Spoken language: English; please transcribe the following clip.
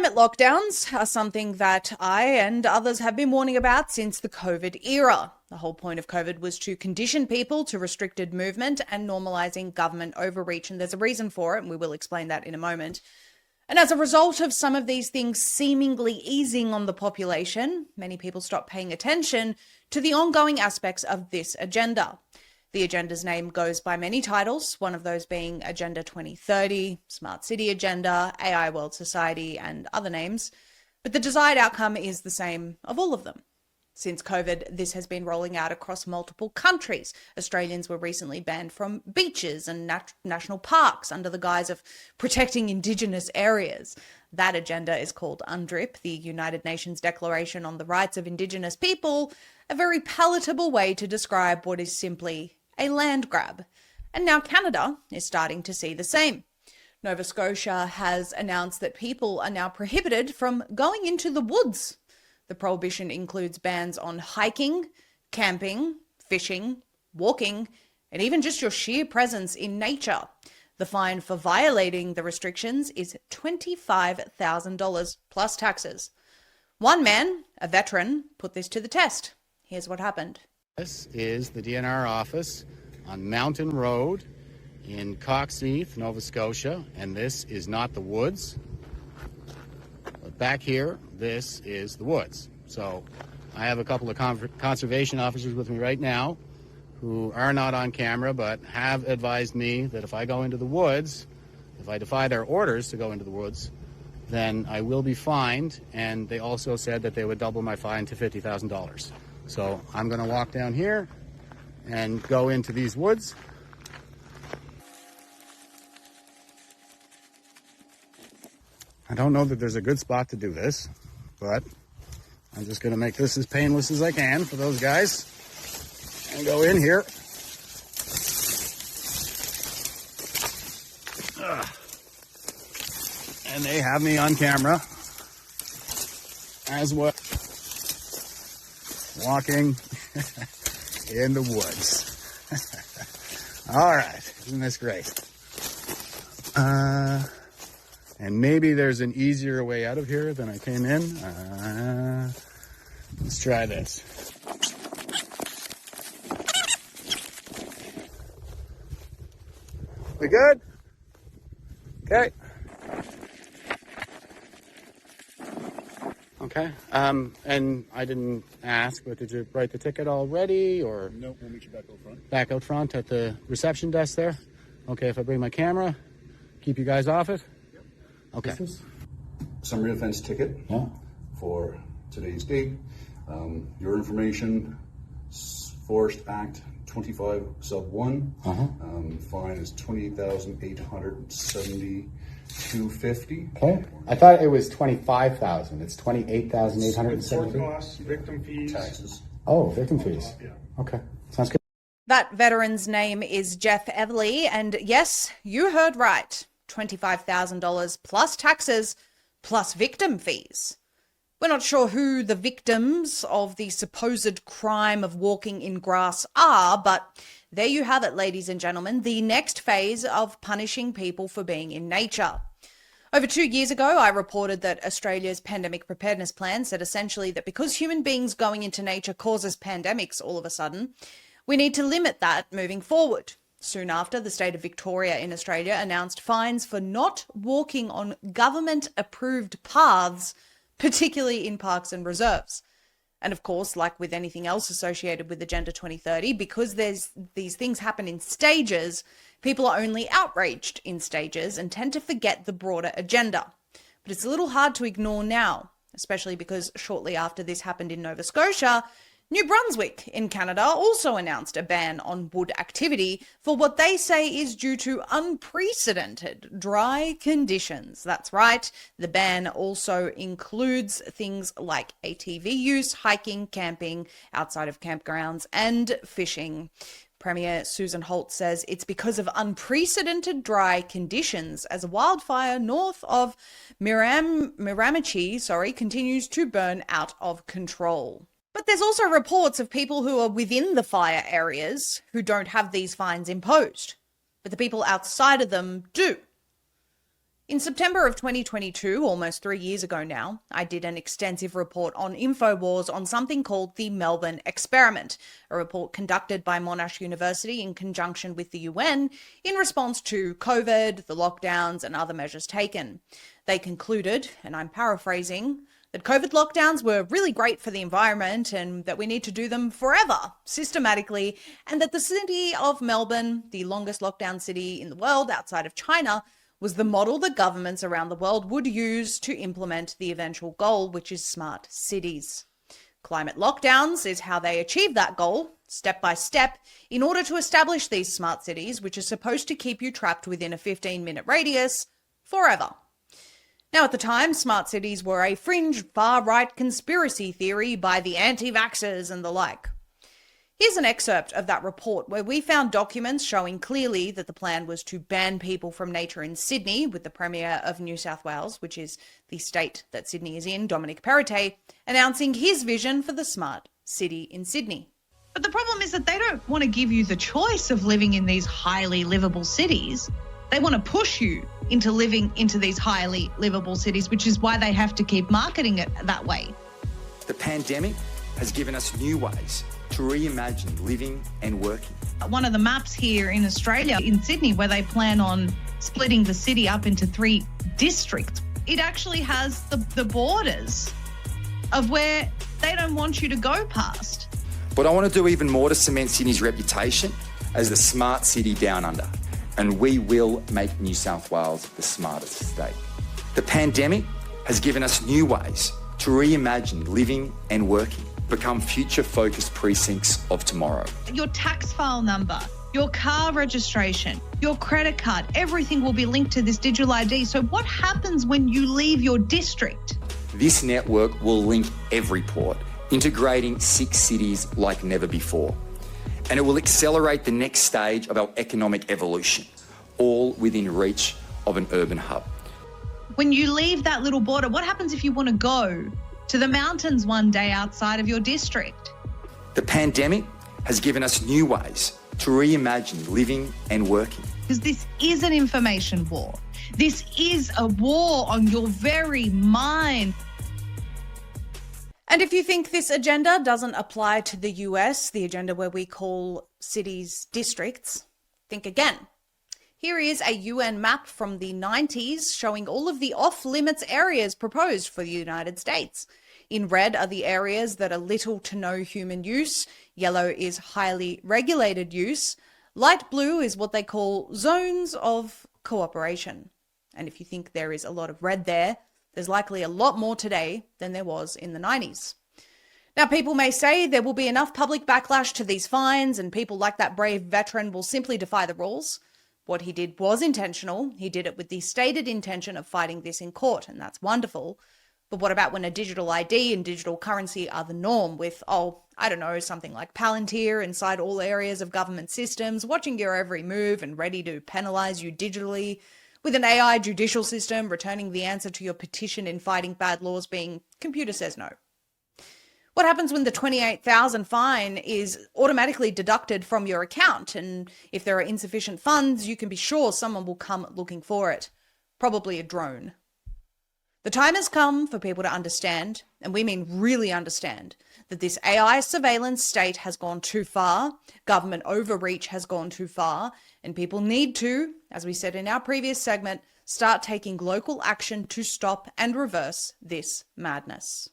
Climate lockdowns are something that I and others have been warning about since the COVID era. The whole point of COVID was to condition people to restricted movement and normalizing government overreach, and there's a reason for it, and we will explain that in a moment. And as a result of some of these things seemingly easing on the population, many people stopped paying attention to the ongoing aspects of this agenda. The agenda's name goes by many titles, one of those being Agenda 2030, Smart City Agenda, AI World Society, and other names. But the desired outcome is the same of all of them. Since COVID, this has been rolling out across multiple countries. Australians were recently banned from beaches and national parks under the guise of protecting Indigenous areas. That agenda is called UNDRIP, the United Nations Declaration on the Rights of Indigenous People, a very palatable way to describe what is simply a land grab. And now Canada is starting to see the same. Nova Scotia has announced that people are now prohibited from going into the woods. The prohibition includes bans on hiking, camping, fishing, walking, and even just your sheer presence in nature. The fine for violating the restrictions is $25,000 plus taxes. One man, a veteran, put this to the test. Here's what happened. This is the DNR office on Mountain Road in Coxheath, Nova Scotia, and this is not the woods. But back here, this is the woods. So I have a couple of conservation officers with me right now who are not on camera but have advised me that if I go into the woods, if I defy their orders to go into the woods, then I will be fined, and they also said that they would double my fine to $50,000. So I'm going to walk down here and go into these woods. I don't know that there's a good spot to do this, but I'm just going to make this as painless as I can for those guys and go in here. And they have me on camera as well, walking in the woods. All right, isn't this great? And maybe there's an easier way out of here than I came in. Let's try this. We good? Okay. Okay. And I didn't ask, but did you write the ticket already, or? Nope, we'll meet you back out front. Back out front at the reception desk there? Okay, if I bring my camera, keep you guys off it? Yep. Okay. Summary offense ticket for today's date. Your information, Forest Act 25 sub 1. Fine is $28,872.50. Okay. I thought it was 25,000. It's 28,870. Court costs, victim fees. Taxes. Oh, victim fees. Yeah. Okay. Sounds good. That veteran's name is Jeff Everly, and yes, you heard right. $25,000 plus taxes plus victim fees. We're not sure who the victims of the supposed crime of walking in grass are, but there you have it, ladies and gentlemen, the next phase of punishing people for being in nature. Over 2 years ago, I reported that Australia's pandemic preparedness plan said essentially that because human beings going into nature causes pandemics all of a sudden, we need to limit that moving forward. Soon after, the state of Victoria in Australia announced fines for not walking on government-approved paths, particularly in parks and reserves. And of course, like with anything else associated with Agenda 2030, because these things happen in stages, people are only outraged in stages and tend to forget the broader agenda. But it's a little hard to ignore now, especially because shortly after this happened in Nova Scotia, New Brunswick in Canada also announced a ban on wood activity for what they say is due to unprecedented dry conditions. That's right. The ban also includes things like ATV use, hiking, camping outside of campgrounds, and fishing. Premier Susan Holt says it's because of unprecedented dry conditions as a wildfire north of Miramichi, continues to burn out of control. But there's also reports of people who are within the fire areas who don't have these fines imposed, but the people outside of them do. In September of 2022, almost 3 years ago now, I did an extensive report on InfoWars on something called the Melbourne Experiment, a report conducted by Monash University in conjunction with the UN in response to COVID, the lockdowns, and other measures taken. They concluded, and I'm paraphrasing, that COVID lockdowns were really great for the environment and that we need to do them forever, systematically, and that the city of Melbourne, the longest lockdown city in the world outside of China, was the model that governments around the world would use to implement the eventual goal, which is smart cities. Climate lockdowns is how they achieve that goal, step by step, in order to establish these smart cities, which are supposed to keep you trapped within a 15-minute radius forever. Now, at the time, smart cities were a fringe, far-right conspiracy theory by the anti-vaxxers and the like. Here's an excerpt of that report where we found documents showing clearly that the plan was to ban people from nature in Sydney, with the Premier of New South Wales, which is the state that Sydney is in, Dominic Perrottet, announcing his vision for the smart city in Sydney. But the problem is that they don't want to give you the choice of living in these highly livable cities. They want to push you into living into these highly livable cities, which is why they have to keep marketing it that way. The pandemic has given us new ways to reimagine living and working. One of the maps here in Australia, in Sydney, where they plan on splitting the city up into 3 districts, it actually has the borders of where they don't want you to go past. But I want to do even more to cement Sydney's reputation as the smart city down under, and we will make New South Wales the smartest state. The pandemic has given us new ways to reimagine living and working, become future-focused precincts of tomorrow. Your tax file number, your car registration, your credit card, everything will be linked to this digital ID. So what happens when you leave your district? This network will link every port, integrating 6 cities like never before. And it will accelerate the next stage of our economic evolution, all within reach of an urban hub. When you leave that little border, what happens if you want to go to the mountains one day outside of your district? The pandemic has given us new ways to reimagine living and working. Because this is an information war. This is a war on your very mind. And if you think this agenda doesn't apply to the US, the agenda where we call cities districts, think again. Here is a UN map from the 90s showing all of the off-limits areas proposed for the United States. In red are the areas that are little to no human use. Yellow is highly regulated use. Light blue is what they call zones of cooperation. And if you think there is a lot of red there, there's likely a lot more today than there was in the 90s. Now, people may say there will be enough public backlash to these fines and people like that brave veteran will simply defy the rules. What he did was intentional. He did it with the stated intention of fighting this in court, and that's wonderful. But what about when a digital ID and digital currency are the norm with, something like Palantir inside all areas of government systems, watching your every move and ready to penalise you digitally, with an AI judicial system returning the answer to your petition in fighting bad laws being, computer says no? What happens when the $28,000 fine is automatically deducted from your account? And if there are insufficient funds, you can be sure someone will come looking for it. Probably a drone. The time has come for people to understand, and we mean really understand, that this AI surveillance state has gone too far, government overreach has gone too far, and people need to, as we said in our previous segment, start taking local action to stop and reverse this madness.